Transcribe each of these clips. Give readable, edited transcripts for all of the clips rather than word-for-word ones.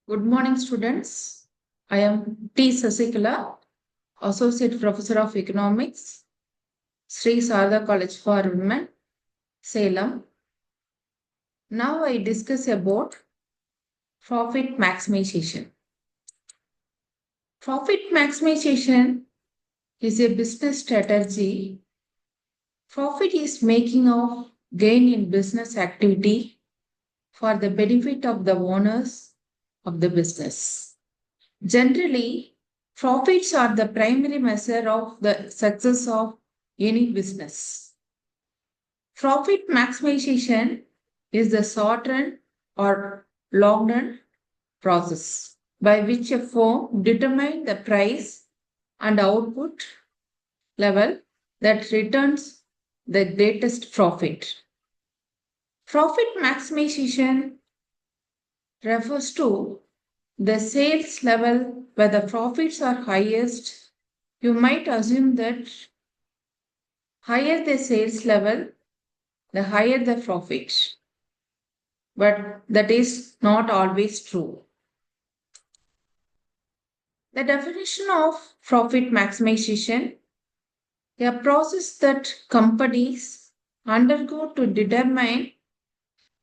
Good morning, students. I am T. Sasikala, Associate Professor of Economics, Sri Sarda College for Women, Salem. Now I discuss about profit maximization. Profit maximization is a business strategy. Profit is making of gain in business activity for the benefit of the owners of the business. Generally, profits are the primary measure of the success of any business. Profit maximization is the short run or long run process by which a firm determines the price and output level that returns the greatest profit. Profit maximization refers to the sales level where the profits are highest. You might assume that higher the sales level, the higher the profit. But that is not always true. The definition of profit maximization, a process that companies undergo to determine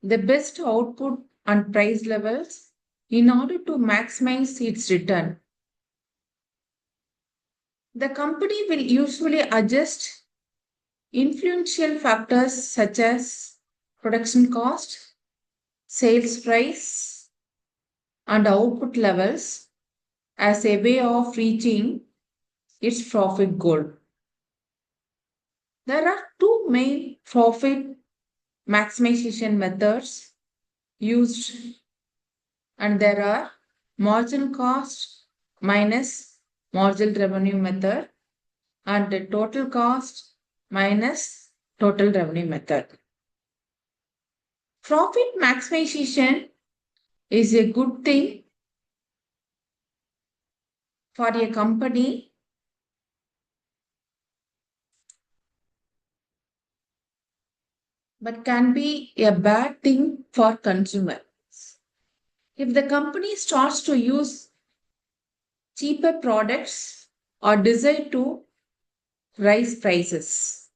the best output and price levels in order to maximize its return. The company will usually adjust influential factors such as production cost, sales price, and output levels as a way of reaching its profit goal. There are two main profit maximization methods used, and there are marginal cost minus marginal revenue method and the total cost minus total revenue method. Profit maximization is a good thing for a company, but can be a bad thing for consumers. If the company starts to use cheaper products or decide to raise prices.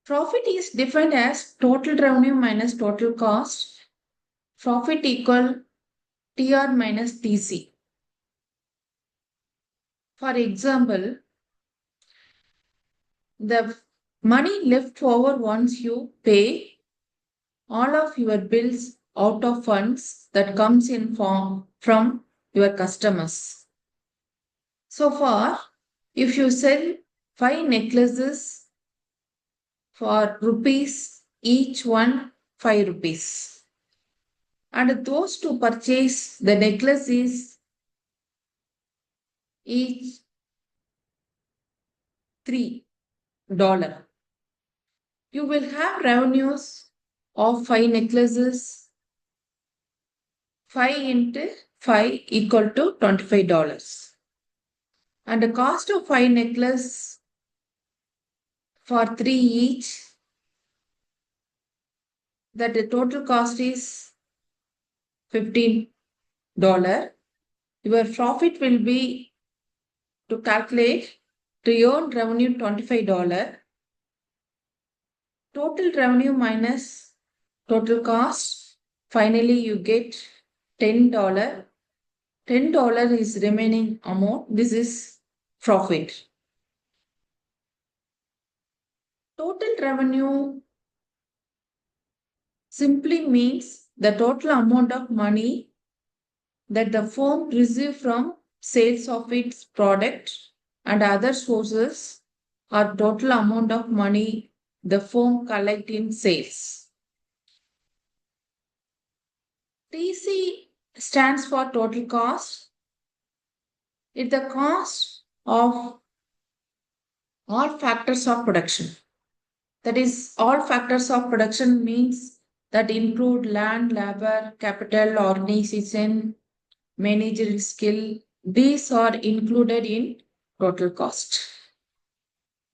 Profit is defined as total revenue minus total cost. Profit equal TR minus TC. For example, the money left over once you pay all of your bills out of funds that comes in from your customers. So far, if you sell 5 necklaces for rupees, each one 5 rupees. And those to purchase the necklaces each $3. You will have revenues of 5 necklaces, 5 into 5 equal to $25. And the cost of 5 necklaces for 3 each, that the total cost is $15. Your profit will be to calculate to earn revenue $25. Total revenue minus total cost. Finally, you get $10. $10 is remaining amount. This is profit. Total revenue simply means the total amount of money that the firm receives from sales of its product and other sources, or total amount of money the firm collects in sales. TC stands for total cost. It's the cost of all factors of production. That is, all factors of production means that include land, labor, capital, organization, managerial skill. These are included in total cost.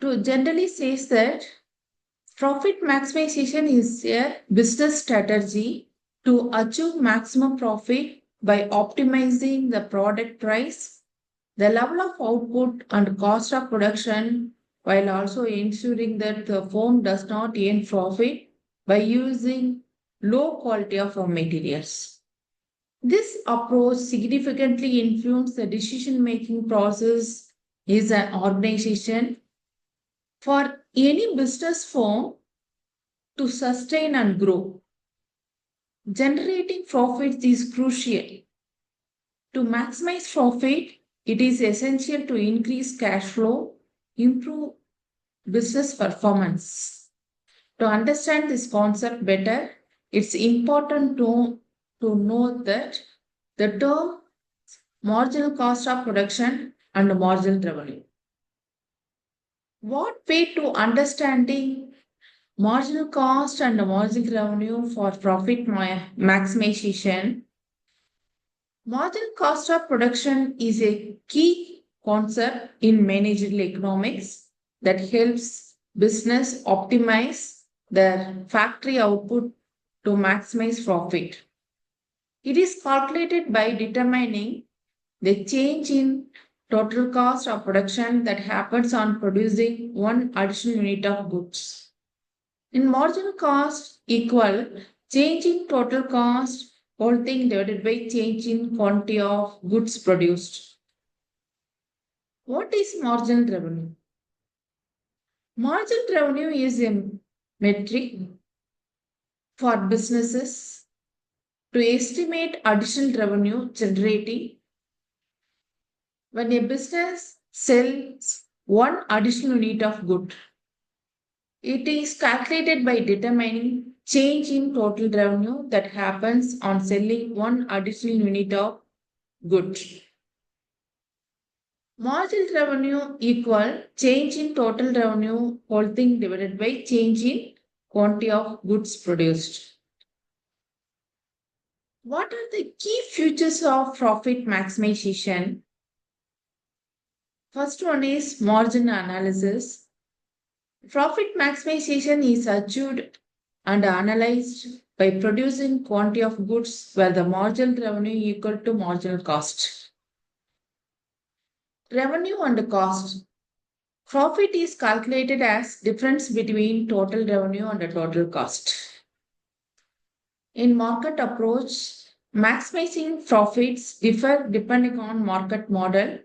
To generally says that profit maximization is a business strategy to achieve maximum profit by optimizing the product price, the level of output, and cost of production, while also ensuring that the firm does not earn profit by using low quality of raw materials. This approach significantly influences the decision making process is an organization. For any business firm to sustain and grow, generating profits is crucial. To maximize profit, it is essential to increase cash flow, improve business performance. To understand this concept better, it's important to know that the term marginal cost of production and marginal revenue. What way to understanding marginal cost and marginal revenue for profit maximization? Marginal cost of production is a key concept in managerial economics that helps business optimize their factory output to maximize profit. It is calculated by determining the change in total cost of production that happens on producing one additional unit of goods. In marginal cost equal change in total cost whole thing divided by change in quantity of goods produced. What is marginal revenue? Marginal revenue is a metric for businesses to estimate additional revenue generating when a business sells one additional unit of good. It is calculated by determining change in total revenue that happens on selling one additional unit of good. Marginal revenue equal change in total revenue whole thing divided by change in quantity of goods produced. What are the key features of profit maximization? First one is margin analysis. Profit maximization is achieved and analyzed by producing quantity of goods where the marginal revenue equal to marginal cost. Revenue and cost. Profit is calculated as difference between total revenue and the total cost. In market approach, maximizing profits differ depending on market model,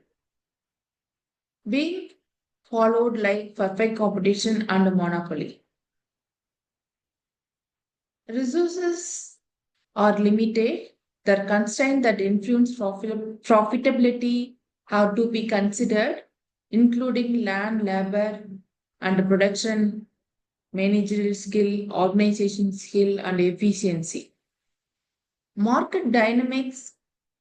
being followed like perfect competition and monopoly. Resources are limited. The constraints that influence profitability have to be considered, including land, labor, and production, managerial skill, organization skill, and efficiency. Market dynamics,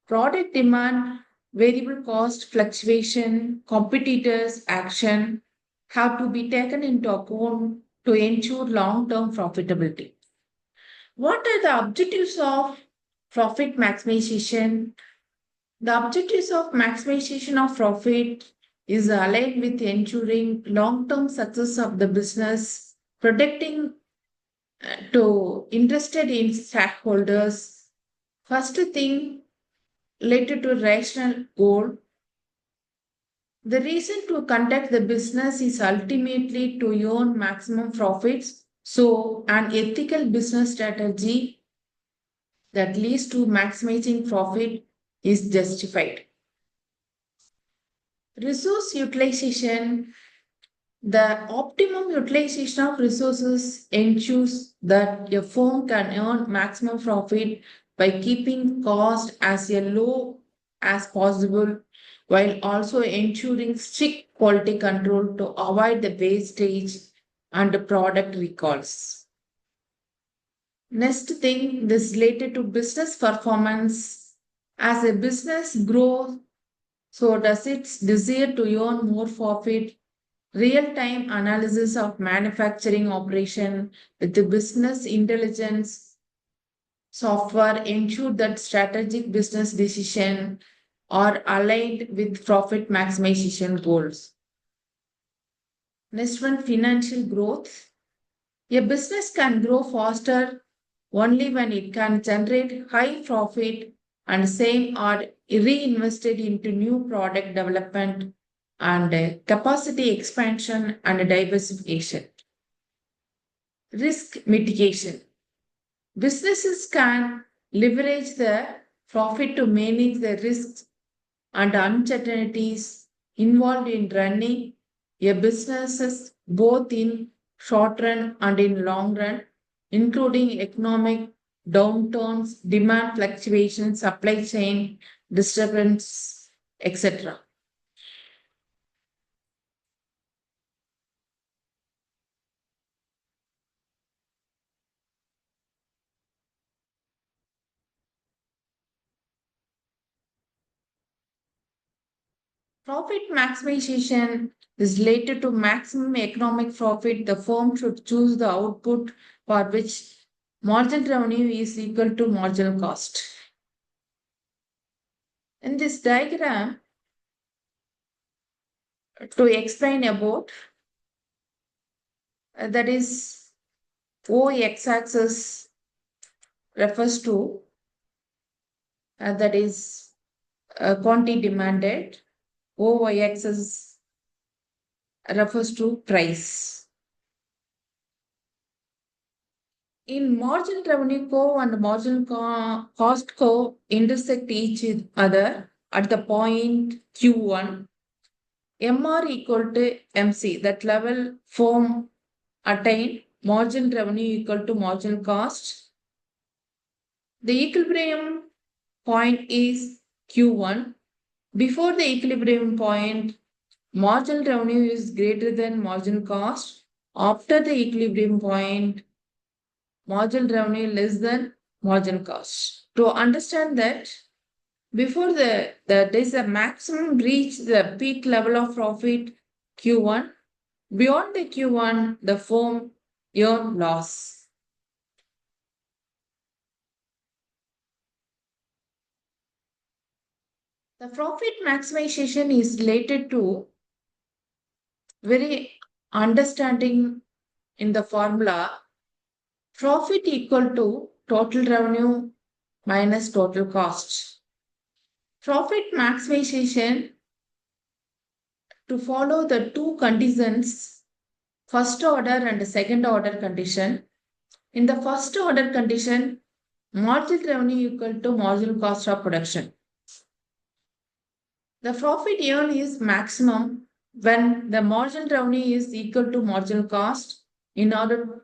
product demand, variable cost fluctuation, competitors' action have to be taken into account to ensure long term profitability. What are the objectives of profit maximization? The objectives of maximization of profit is aligned with ensuring long-term success of the business, protecting to interested in shareholders. First thing related to rational goal. The reason to conduct the business is ultimately to earn maximum profits. So, an ethical business strategy that leads to maximizing profit is justified. Resource utilization. The optimum utilization of resources ensures that a firm can earn maximum profit by keeping cost as low as possible while also ensuring strict quality control to avoid the wastage and product recalls. Next thing, this related to business performance. As a business grows, so does its desire to earn more profit. Real-time analysis of manufacturing operation with the business intelligence software ensure that strategic business decisions are aligned with profit maximization goals. Next one, financial growth. A business can grow faster only when it can generate high profit and same are reinvested into new product development and capacity expansion and diversification. Risk mitigation. Businesses can leverage the profit to manage the risks and uncertainties involved in running a business both in short run and in long run, including economic downturns, demand fluctuations, supply chain disturbance, etc. Profit maximization is related to maximum economic profit. The firm should choose the output for which margin revenue is equal to marginal cost. In this diagram, to explain about that is O x-axis refers to that is quantity demanded. O y-axis refers to price. In margin revenue curve and margin cost curve intersect each other at the point Q1. MR equal to MC. That level firm attain margin revenue equal to marginal cost. The equilibrium point is Q1. Before the equilibrium point, marginal revenue is greater than marginal cost. After the equilibrium point, marginal revenue less than marginal cost. To understand that, before there is a maximum reach the peak level of profit Q1. Beyond the Q1, the firm earn loss. The profit maximization is related to very understanding in the formula profit equal to total revenue minus total cost. Profit maximization to follow the two conditions, first order and second order condition. In the first order condition, marginal revenue equal to marginal cost of production. The profit earned is maximum when the marginal revenue is equal to marginal cost. In other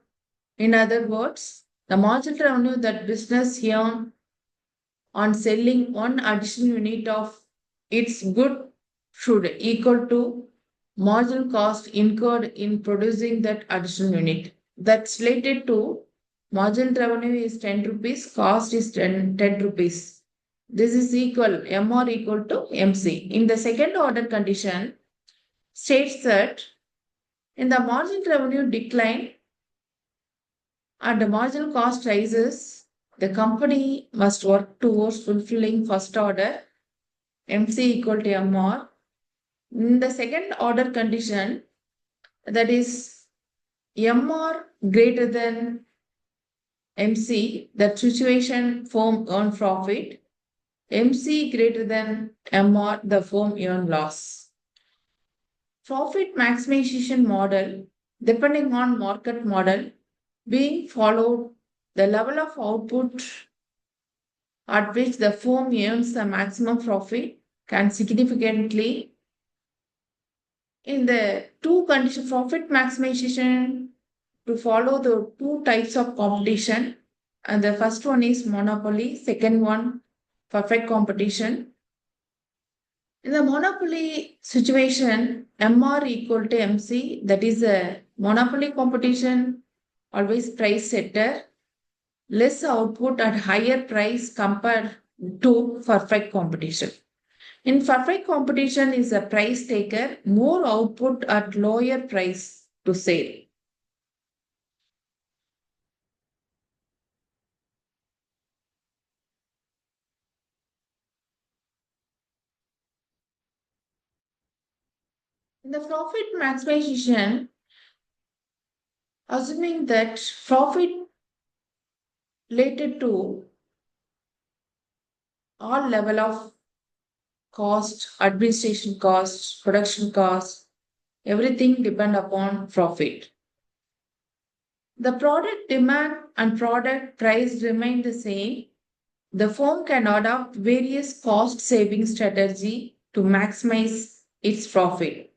words, the marginal revenue that business earn on selling one additional unit of its good should equal to marginal cost incurred in producing that additional unit. That's related to marginal revenue is 10 rupees, cost is 10 rupees. This is equal, MR equal to MC. In the second order condition, states that in the marginal revenue decline and the marginal cost rises, the company must work towards fulfilling first order MC equal to MR. In the second order condition, that is MR greater than MC, that situation firm earn profit. MC greater than MR, the firm earn loss. Profit maximization model, depending on market model, being followed, the level of output at which the firm earns the maximum profit can significantly in the two condition profit maximization to follow the two types of competition. And the first one is monopoly, second one perfect competition. In the monopoly situation, MR equal to MC, that is a monopoly competition, always price setter, less output at higher price compared to perfect competition. In perfect competition is a price taker, more output at lower price to sell. In the profit maximization, Assuming that profit related to all level of cost, administration cost, production cost, everything depend upon profit. The product demand and product price remain the same. The firm can adopt various cost saving strategy to maximize its profit.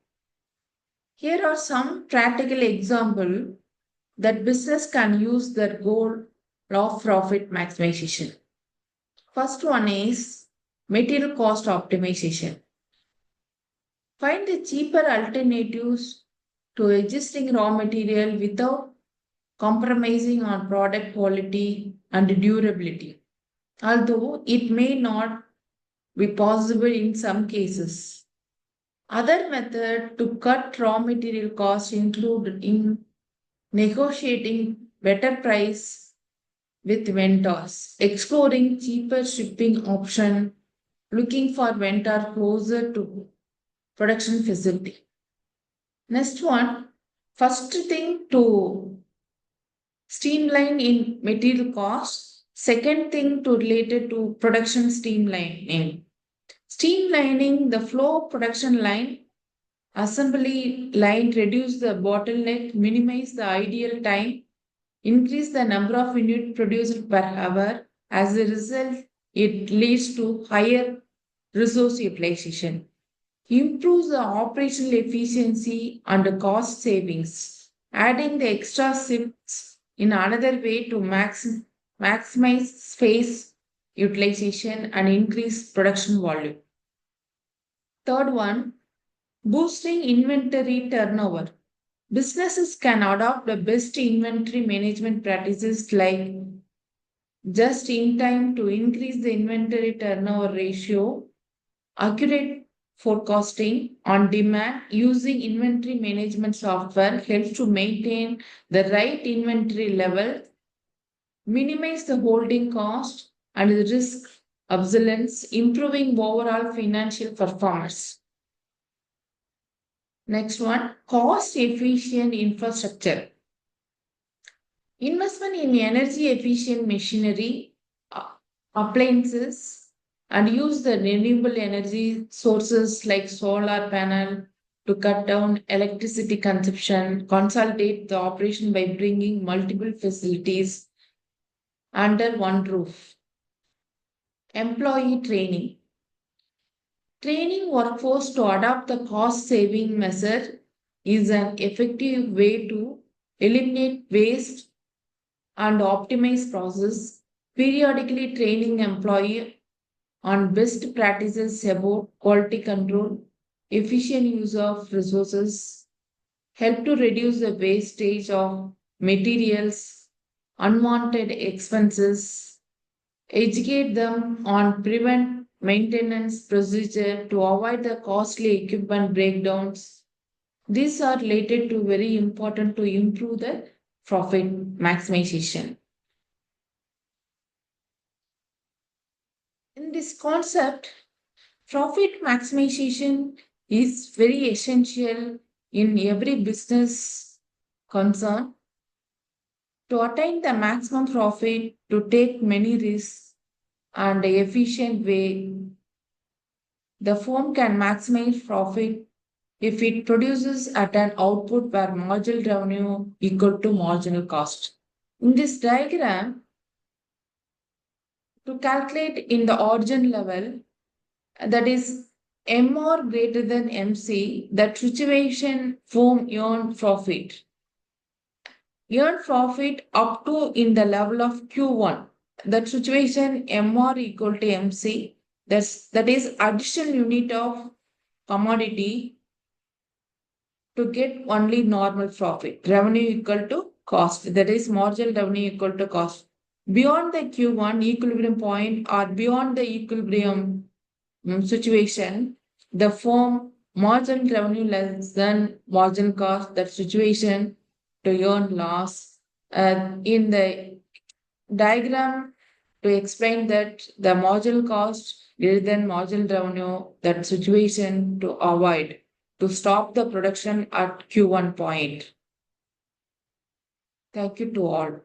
Here are some practical examples that business can use their goal of profit maximization. First one is material cost optimization. Find the cheaper alternatives to existing raw material without compromising on product quality and durability, although it may not be possible in some cases. Other method to cut raw material costs include in negotiating better price with vendors, exploring cheaper shipping option, looking for vendor closer to production facility. Next one, first thing to streamline in material costs. Second thing to related to production streamlining. Streamlining the flow of production line, assembly line, reduce the bottleneck, minimize the ideal time, increase the number of units produced per hour. As a result, it leads to higher resource utilization, improves the operational efficiency and the cost savings. Adding the extra shifts in another way to maximize space utilization and increase production volume. Third one, boosting inventory turnover. Businesses can adopt the best inventory management practices like just in time to increase the inventory turnover ratio, accurate forecasting on demand using inventory management software helps to maintain the right inventory level, minimize the holding cost and the risk obsolescence, improving overall financial performance. Next one, cost efficient infrastructure. Investment in energy efficient machinery, appliances, and use the renewable energy sources like solar panel to cut down electricity consumption, consolidate the operation by bringing multiple facilities under one roof. Employee training. Training workforce to adopt the cost saving measure is an effective way to eliminate waste and optimize process. Periodically training employee on best practices about quality control, efficient use of resources, help to reduce the wastage of materials, unwanted expenses, educate them on prevent maintenance procedure to avoid the costly equipment breakdowns. These are related to very important to improve the profit maximization. In this concept, profit maximization is very essential in every business concern. To attain the maximum profit, to take many risks and the efficient way, the firm can maximize profit if it produces at an output where marginal revenue equal to marginal cost. In this diagram, to calculate in the origin level, that is MR greater than MC, that situation firm earn profit. Earn profit up to in the level of Q1. That situation MR equal to MC, that is additional unit of commodity to get only normal profit. Revenue equal to cost, that is marginal revenue equal to cost. Beyond the Q1 equilibrium point or beyond the equilibrium situation, the firm marginal revenue less than marginal cost, that situation to earn loss. In the diagram, to explain that the marginal cost greater than marginal revenue, that situation to avoid, to stop the production at Q1 point. Thank you to all.